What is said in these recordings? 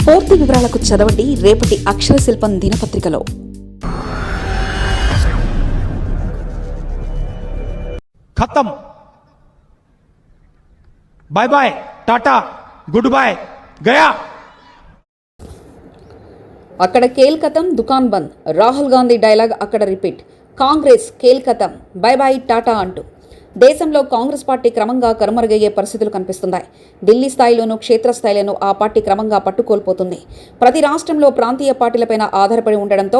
పూర్తి వివరాలకు చదవండి రేపటి అక్షర శిల్పం దినపత్రికలో. खत्म, bye bye, tata, goodbye, गया. అక్కడ కేల్ కథం, దుకాన్ బంద్. రాహుల్ గాంధీ డైలాగ్ అక్కడ రిపీట్. కాంగ్రెస్ కేల్ కథం, బై బై టాటా అంటూ దేశంలో కాంగ్రెస్ పార్టీ క్రమంగా కనుమరుగయ్యే పరిస్థితులు కనిపిస్తున్నాయి. ఢిల్లీ స్థాయిలోనూ క్షేత్రస్థాయిలోనూ ఆ పార్టీ క్రమంగా పట్టుకోల్పోతుంది. ప్రతి రాష్ట్రంలో ప్రాంతీయ పార్టీలపైన ఆధారపడి ఉండడంతో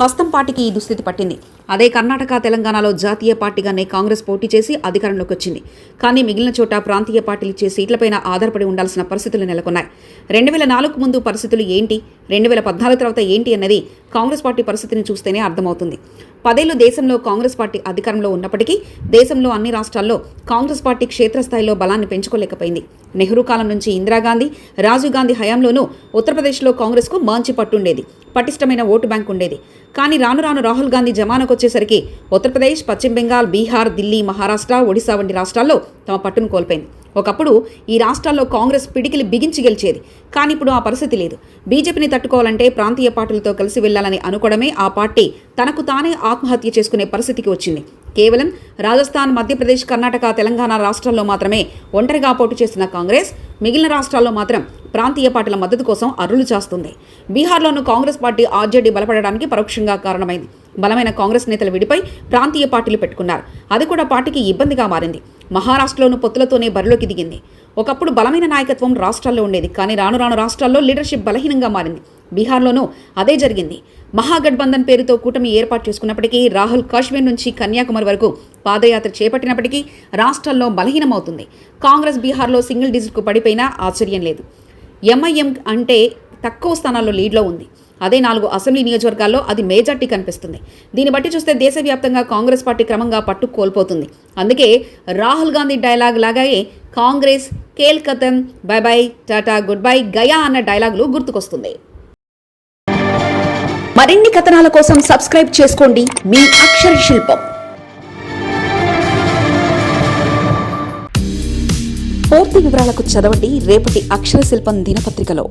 హస్తం పార్టీకి ఈ దుస్థితి పట్టింది. అదే కర్ణాటక, తెలంగాణలో జాతీయ పార్టీగానే కాంగ్రెస్ పోటీ చేసి అధికారంలోకి వచ్చింది. కానీ మిగిలిన చోట ప్రాంతీయ పార్టీలు ఇచ్చే సీట్లపైన ఆధారపడి ఉండాల్సిన పరిస్థితులు నెలకొన్నాయి. 2004 ముందు పరిస్థితులు ఏంటి, 2014 తర్వాత ఏంటి అన్నది కాంగ్రెస్ పార్టీ పరిస్థితిని చూస్తేనే అర్థమవుతుంది. 10 ఏళ్లు దేశంలో కాంగ్రెస్ పార్టీ అధికారంలో ఉన్నప్పటికీ దేశంలో అన్ని రాష్ట్రాల్లో కాంగ్రెస్ పార్టీ క్షేత్రస్థాయిలో బలాన్ని పెంచుకోలేకపోయింది. నెహ్రూ కాలం నుంచి ఇందిరాగాంధీ, రాజీవ్ గాంధీ హయాంలోనూ ఉత్తరప్రదేశ్లో కాంగ్రెస్కు మంచి పట్టుండేది, పటిష్టమైన ఓటు బ్యాంక్ ఉండేది. కానీ రాను రాను రాహుల్ గాంధీ జమానాకు వచ్చేసరికి ఉత్తరప్రదేశ్, పశ్చిమ బెంగాల్, బీహార్, ఢిల్లీ, మహారాష్ట్ర, ఒడిశా వంటి రాష్ట్రాల్లో తమ పట్టును కోల్పోయింది. ఒకప్పుడు ఈ రాష్ట్రాల్లో కాంగ్రెస్ పిడికిలి బిగించి గెలిచేది. కానీ ఇప్పుడు ఆ పరిస్థితి లేదు. బీజేపీని తట్టుకోవాలంటే ప్రాంతీయ పార్టీలతో కలిసి వెళ్లాలని అనుకోవడమే ఆ పార్టీ తనకు తానే ఆత్మహత్య చేసుకునే పరిస్థితికి వచ్చింది. కేవలం రాజస్థాన్, మధ్యప్రదేశ్, కర్ణాటక, తెలంగాణ రాష్ట్రాల్లో మాత్రమే ఒంటరిగా పోటీ చేస్తున్న కాంగ్రెస్ మిగిలిన రాష్ట్రాల్లో మాత్రం ప్రాంతీయ పార్టీల మద్దతు కోసం అర్రులు చేస్తుంది. బీహార్లోనూ కాంగ్రెస్ పార్టీ ఆర్జేడీ బలపడడానికి పరోక్షంగా కారణమైంది. బలమైన కాంగ్రెస్ నేతలు విడిపై ప్రాంతీయ పార్టీలు పెట్టుకున్నారు. అది కూడా పార్టీకి ఇబ్బందిగా మారింది. మహారాష్ట్రలోనూ పొత్తులతోనే బరిలోకి దిగింది. ఒకప్పుడు బలమైన నాయకత్వం రాష్ట్రాల్లో ఉండేది. కానీ రాను రాను రాష్ట్రాల్లో లీడర్షిప్ బలహీనంగా మారింది. బీహార్లోనూ అదే జరిగింది. మహాగఠబంధన్ పేరుతో కూటమి ఏర్పాటు చేసుకున్నప్పటికీ, రాహుల్ కాశ్మీర్ నుంచి కన్యాకుమారి వరకు పాదయాత్ర చేపట్టినప్పటికీ రాష్ట్రాల్లో బలహీనమవుతుంది. కాంగ్రెస్ బీహార్లో సింగిల్ డిజిట్కు పడిపోయినా ఆశ్చర్యం లేదు. ఎంఐఎం అంటే తక్కువ స్థానాల్లో లీడ్లో ఉంది. అదే 4 అసెంబ్లీ నియోజకవర్గాల్లో అది మేజార్టీ కనిపిస్తుంది. దీన్ని బట్టి చూస్తే దేశవ్యాప్తంగా కాంగ్రెస్ పార్టీ క్రమంగా పట్టు కోల్పోతుంది. అందుకే రాహుల్ గాంధీ డైలాగ్ లాగానే కాంగ్రెస్ కేల్ కథం, bye by Tata, good bye, Gaya అన్న డైలాగులు గుర్తుకొస్తుంది. మరిన్ని కథనాల కోసం సబ్స్క్రైబ్ చేసుకోండి మీ అక్షర శిల్పం. పూర్తి వివరాలకు చదవండి రేపటి అక్షర శిల్పం దినపత్రికలో.